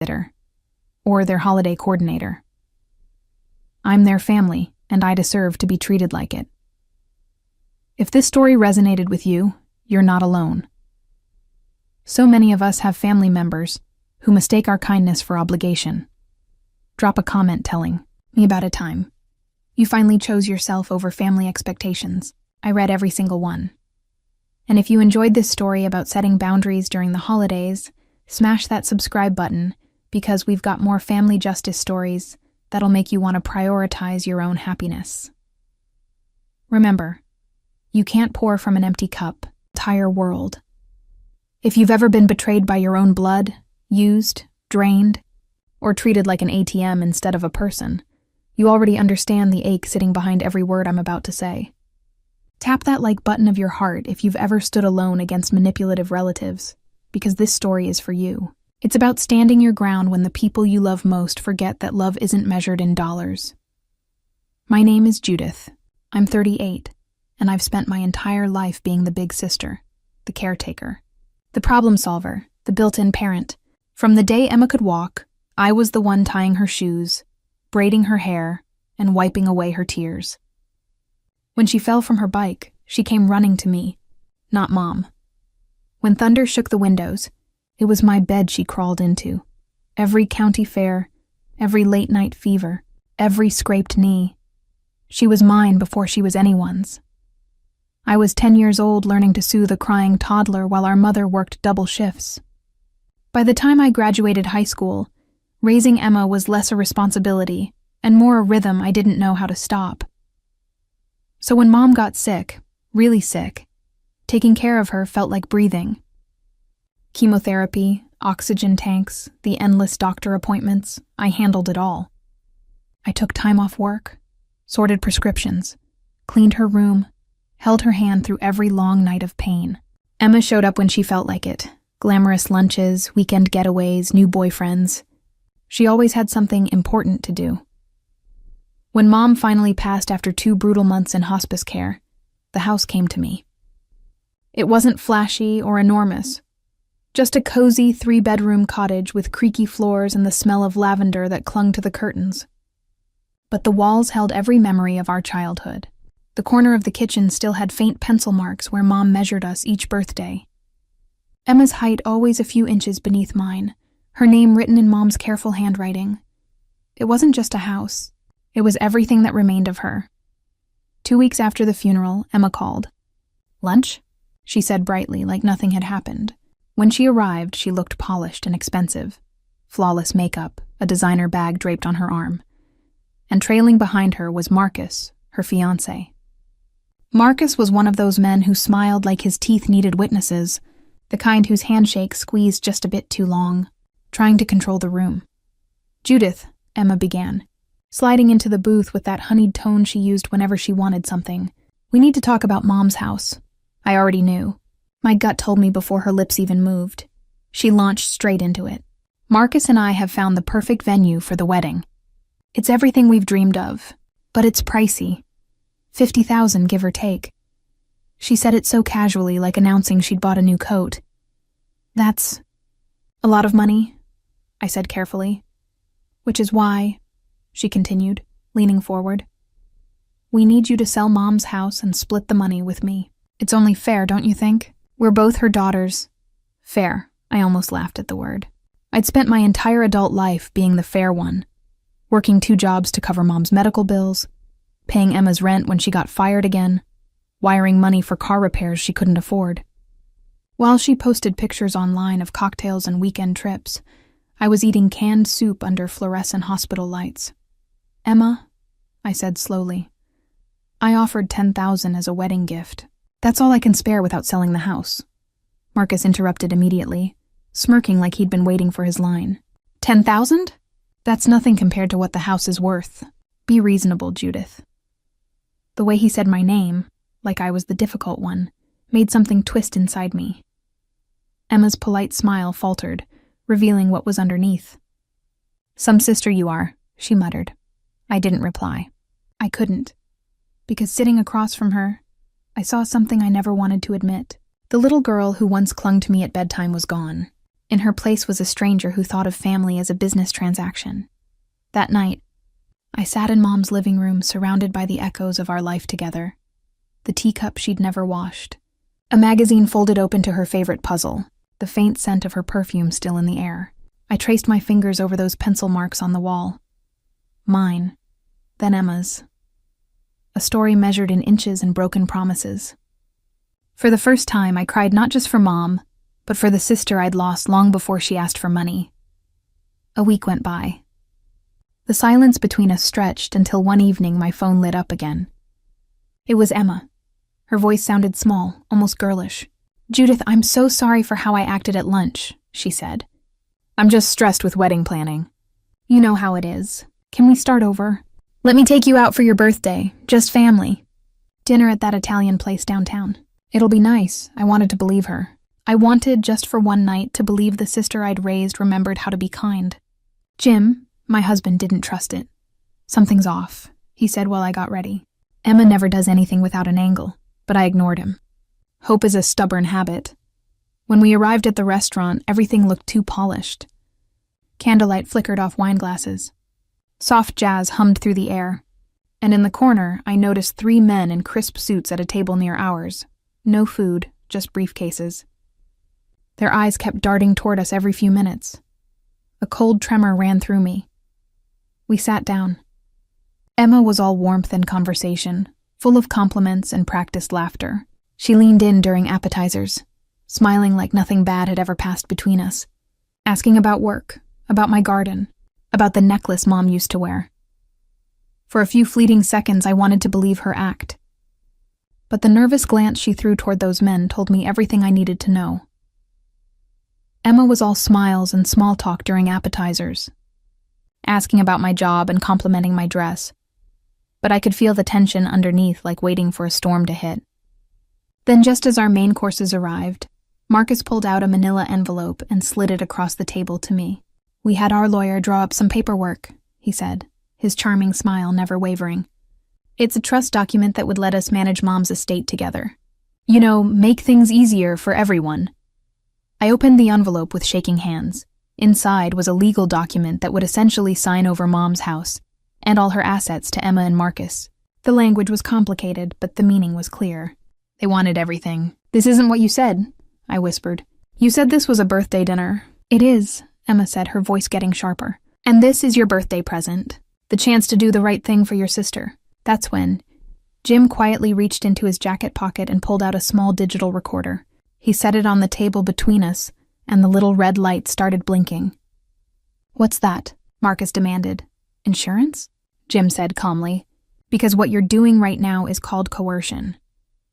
babysitter or their holiday coordinator. I'm their family, and I deserve to be treated like it. If this story resonated with you, you're not alone. So many of us have family members who mistake our kindness for obligation. Drop a comment telling me about a time you finally chose yourself over family expectations. I read every single one. And if you enjoyed this story about setting boundaries during the holidays, smash that subscribe button because we've got more family justice stories that'll make you want to prioritize your own happiness. Remember, you can't pour from an empty cup, entire world. If you've ever been betrayed by your own blood, used, drained, or treated like an ATM instead of a person, you already understand the ache sitting behind every word I'm about to say. Tap that like button of your heart if you've ever stood alone against manipulative relatives, because this story is for you. It's about standing your ground when the people you love most forget that love isn't measured in dollars. My name is Judith. I'm 38, and I've spent my entire life being the big sister, the caretaker, the problem solver, the built-in parent. From the day Emma could walk, I was the one tying her shoes, braiding her hair, and wiping away her tears. When she fell from her bike, she came running to me, not Mom. When thunder shook the windows, it was my bed she crawled into. Every county fair, every late-night fever, every scraped knee. She was mine before she was anyone's. I was 10 years old learning to soothe a crying toddler while our mother worked double shifts. By the time I graduated high school, raising Emma was less a responsibility and more a rhythm I didn't know how to stop. So when Mom got sick, really sick, taking care of her felt like breathing. Chemotherapy, oxygen tanks, the endless doctor appointments, I handled it all. I took time off work, sorted prescriptions, cleaned her room, held her hand through every long night of pain. Emma showed up when she felt like it. Glamorous lunches, weekend getaways, new boyfriends. She always had something important to do. When Mom finally passed after 2 brutal months in hospice care, the house came to me. It wasn't flashy or enormous, just a cozy 3-bedroom cottage with creaky floors and the smell of lavender that clung to the curtains. But the walls held every memory of our childhood. The corner of the kitchen still had faint pencil marks where Mom measured us each birthday. Emma's height always a few inches beneath mine, her name written in Mom's careful handwriting. It wasn't just a house. It was everything that remained of her. 2 weeks after the funeral, Emma called. "Lunch?" she said brightly, like nothing had happened. When she arrived, she looked polished and expensive. Flawless makeup, a designer bag draped on her arm. And trailing behind her was Marcus, her fiancé. Marcus was one of those men who smiled like his teeth needed witnesses, the kind whose handshake squeezed just a bit too long, trying to control the room. "Judith," Emma began, sliding into the booth with that honeyed tone she used whenever she wanted something. "We need to talk about Mom's house." I already knew. My gut told me before her lips even moved. She launched straight into it. "Marcus and I have found the perfect venue for the wedding. It's everything we've dreamed of, but it's pricey. $50,000, give or take." She said it so casually, like announcing she'd bought a new coat. "That's a lot of money," I said carefully. "Which is why," she continued, leaning forward, "we need you to sell Mom's house and split the money with me. It's only fair, don't you think? We're both her daughters." Fair. I almost laughed at the word. I'd spent my entire adult life being the fair one, working 2 jobs to cover Mom's medical bills, paying Emma's rent when she got fired again, wiring money for car repairs she couldn't afford. While she posted pictures online of cocktails and weekend trips, I was eating canned soup under fluorescent hospital lights. "Emma," I said slowly, "I offered $10,000 as a wedding gift. That's all I can spare without selling the house." Marcus interrupted immediately, smirking like he'd been waiting for his line. "10,000? That's nothing compared to what the house is worth. Be reasonable, Judith." The way he said my name, like I was the difficult one, made something twist inside me. Emma's polite smile faltered, revealing what was underneath. "Some sister you are," she muttered. I didn't reply. I couldn't, because sitting across from her, I saw something I never wanted to admit. The little girl who once clung to me at bedtime was gone. In her place was a stranger who thought of family as a business transaction. That night, I sat in Mom's living room surrounded by the echoes of our life together. The teacup she'd never washed. A magazine folded open to her favorite puzzle, the faint scent of her perfume still in the air. I traced my fingers over those pencil marks on the wall. Mine, then Emma's. A story measured in inches and broken promises. For the first time, I cried not just for Mom, but for the sister I'd lost long before she asked for money. A week went by. The silence between us stretched until one evening my phone lit up again. It was Emma. Her voice sounded small, almost girlish. "Judith, I'm so sorry for how I acted at lunch," she said. "I'm just stressed with wedding planning. You know how it is. Can we start over? Let me take you out for your birthday, just family. Dinner at that Italian place downtown. It'll be nice." I wanted to believe her. I wanted, just for one night, to believe the sister I'd raised remembered how to be kind. Jim, my husband, didn't trust it. "Something's off," he said while I got ready. Emma never does anything without an angle, but I ignored him. Hope is a stubborn habit. When we arrived at the restaurant, everything looked too polished. Candlelight flickered off wine glasses. Soft jazz hummed through the air. And in the corner, I noticed 3 men in crisp suits at a table near ours. No food, just briefcases. Their eyes kept darting toward us every few minutes. A cold tremor ran through me. We sat down. Emma was all warmth and conversation, full of compliments and practiced laughter. She leaned in during appetizers, smiling like nothing bad had ever passed between us, asking about work, about my garden, about the necklace Mom used to wear. For a few fleeting seconds, I wanted to believe her act. But the nervous glance she threw toward those men told me everything I needed to know. Emma was all smiles and small talk during appetizers, asking about my job and complimenting my dress. But I could feel the tension underneath, like waiting for a storm to hit. Then, just as our main courses arrived, Marcus pulled out a manila envelope and slid it across the table to me. "We had our lawyer draw up some paperwork," he said, his charming smile never wavering. "It's a trust document that would let us manage Mom's estate together. You know, make things easier for everyone." I opened the envelope with shaking hands. Inside was a legal document that would essentially sign over Mom's house and all her assets to Emma and Marcus. The language was complicated, but the meaning was clear. They wanted everything. "This isn't what you said," I whispered. "You said this was a birthday dinner." "It is," Emma said, her voice getting sharper. "And this is your birthday present. The chance to do the right thing for your sister." That's when Jim quietly reached into his jacket pocket and pulled out a small digital recorder. He set it on the table between us, and the little red light started blinking. "What's that?" Marcus demanded. "Insurance?" Jim said calmly. "Because what you're doing right now is called coercion.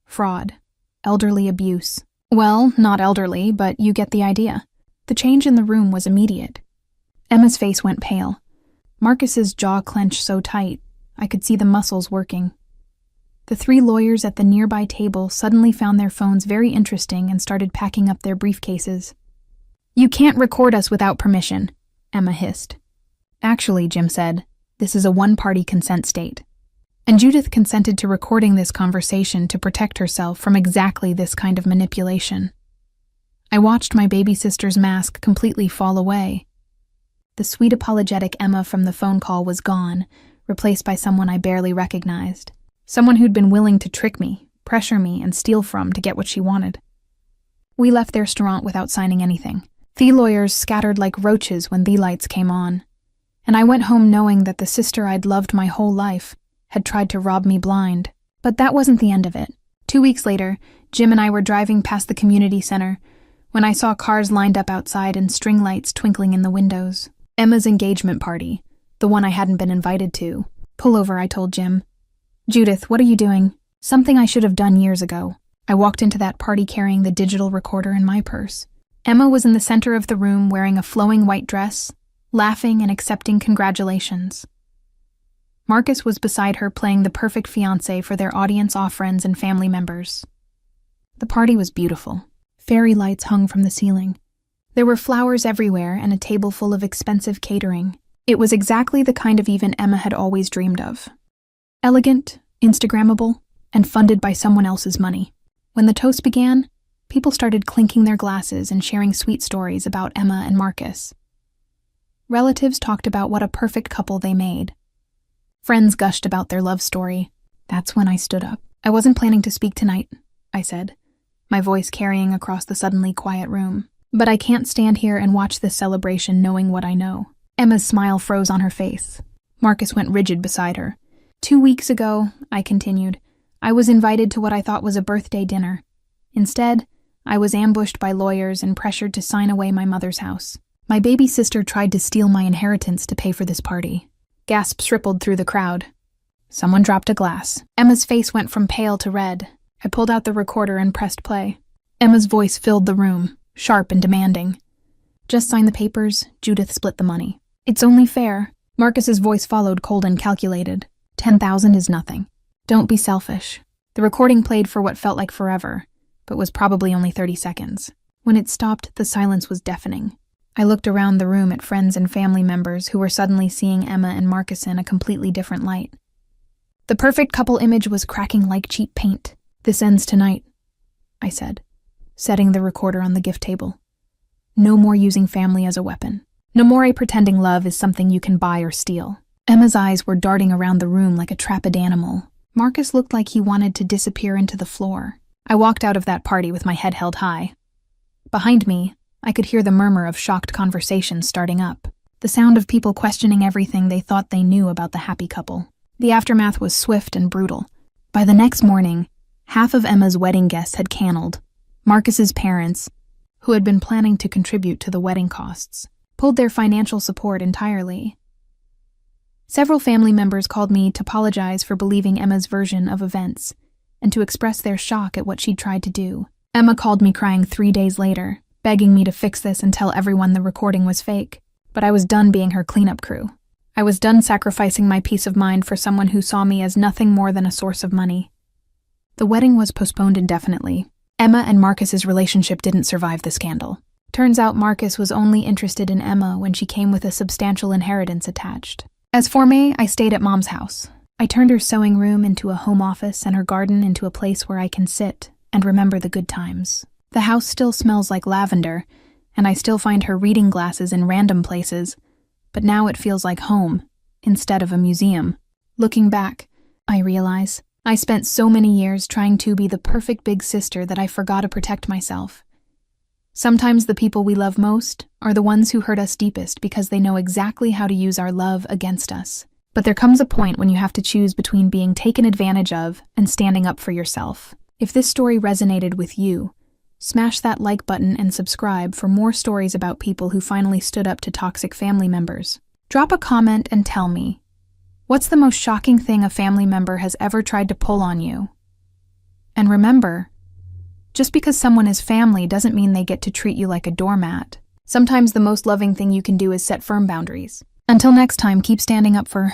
Fraud. Elderly abuse. Well, not elderly, but you get the idea." The change in the room was immediate. Emma's face went pale. Marcus's jaw clenched so tight, I could see the muscles working. The 3 lawyers at the nearby table suddenly found their phones very interesting and started packing up their briefcases. "You can't record us without permission," Emma hissed. "Actually," Jim said, "this is a one-party consent state." And Judith consented to recording this conversation to protect herself from exactly this kind of manipulation. I watched my baby sister's mask completely fall away. The sweet apologetic Emma from the phone call was gone, replaced by someone I barely recognized. Someone who'd been willing to trick me, pressure me, and steal from to get what she wanted. We left their restaurant without signing anything. The lawyers scattered like roaches when the lights came on. And I went home knowing that the sister I'd loved my whole life had tried to rob me blind. But that wasn't the end of it. 2 weeks later, Jim and I were driving past the community center when I saw cars lined up outside and string lights twinkling in the windows. Emma's engagement party, the one I hadn't been invited to. "Pull over," I told Jim. "Judith, what are you doing?" Something I should have done years ago. I walked into that party carrying the digital recorder in my purse. Emma was in the center of the room wearing a flowing white dress, laughing and accepting congratulations. Marcus was beside her playing the perfect fiancé for their audience of friends and family members. The party was beautiful. Fairy lights hung from the ceiling. There were flowers everywhere and a table full of expensive catering. It was exactly the kind of event Emma had always dreamed of. Elegant, Instagrammable, and funded by someone else's money. When the toast began, People started clinking their glasses and sharing sweet stories about Emma and Marcus. Relatives talked about what a perfect couple they made. Friends gushed about their love story. That's when I stood up. "I wasn't planning to speak tonight," I said, my voice carrying across the suddenly quiet room. "But I can't stand here and watch this celebration knowing what I know." Emma's smile froze on her face. Marcus went rigid beside her. "2 weeks ago," I continued, "I was invited to what I thought was a birthday dinner. Instead, I was ambushed by lawyers and pressured to sign away my mother's house. My baby sister tried to steal my inheritance to pay for this party." Gasps rippled through the crowd. Someone dropped a glass. Emma's face went from pale to red. I pulled out the recorder and pressed play. Emma's voice filled the room, sharp and demanding. "Just sign the papers. Judith split the money." "It's only fair." Marcus's voice followed, cold and calculated. 10,000 is nothing. Don't be selfish." The recording played for what felt like forever, but was probably only 30 seconds. When it stopped, the silence was deafening. I looked around the room at friends and family members who were suddenly seeing Emma and Marcus in a completely different light. The perfect couple image was cracking like cheap paint. "This ends tonight," I said, setting the recorder on the gift table. "No more using family as a weapon. No more pretending love is something you can buy or steal." Emma's eyes were darting around the room like a trapped animal. Marcus looked like he wanted to disappear into the floor. I walked out of that party with my head held high. Behind me, I could hear the murmur of shocked conversations starting up, the sound of people questioning everything they thought they knew about the happy couple. The aftermath was swift and brutal. By the next morning, half of Emma's wedding guests had canned. Marcus's parents, who had been planning to contribute to the wedding costs, pulled their financial support entirely. Several family members called me to apologize for believing Emma's version of events and to express their shock at what she'd tried to do. Emma called me crying 3 days later, begging me to fix this and tell everyone the recording was fake. But I was done being her cleanup crew. I was done sacrificing my peace of mind for someone who saw me as nothing more than a source of money. The wedding was postponed indefinitely. Emma and Marcus's relationship didn't survive the scandal. Turns out Marcus was only interested in Emma when she came with a substantial inheritance attached. As for me, I stayed at Mom's house. I turned her sewing room into a home office and her garden into a place where I can sit and remember the good times. The house still smells like lavender, and I still find her reading glasses in random places, but now it feels like home instead of a museum. Looking back, I realize I spent so many years trying to be the perfect big sister that I forgot to protect myself. Sometimes the people we love most are the ones who hurt us deepest because they know exactly how to use our love against us. But there comes a point when you have to choose between being taken advantage of and standing up for yourself. If this story resonated with you, smash that like button and subscribe for more stories about people who finally stood up to toxic family members. Drop a comment and tell me, what's the most shocking thing a family member has ever tried to pull on you? And remember, just because someone is family doesn't mean they get to treat you like a doormat. Sometimes the most loving thing you can do is set firm boundaries. Until next time, keep standing up for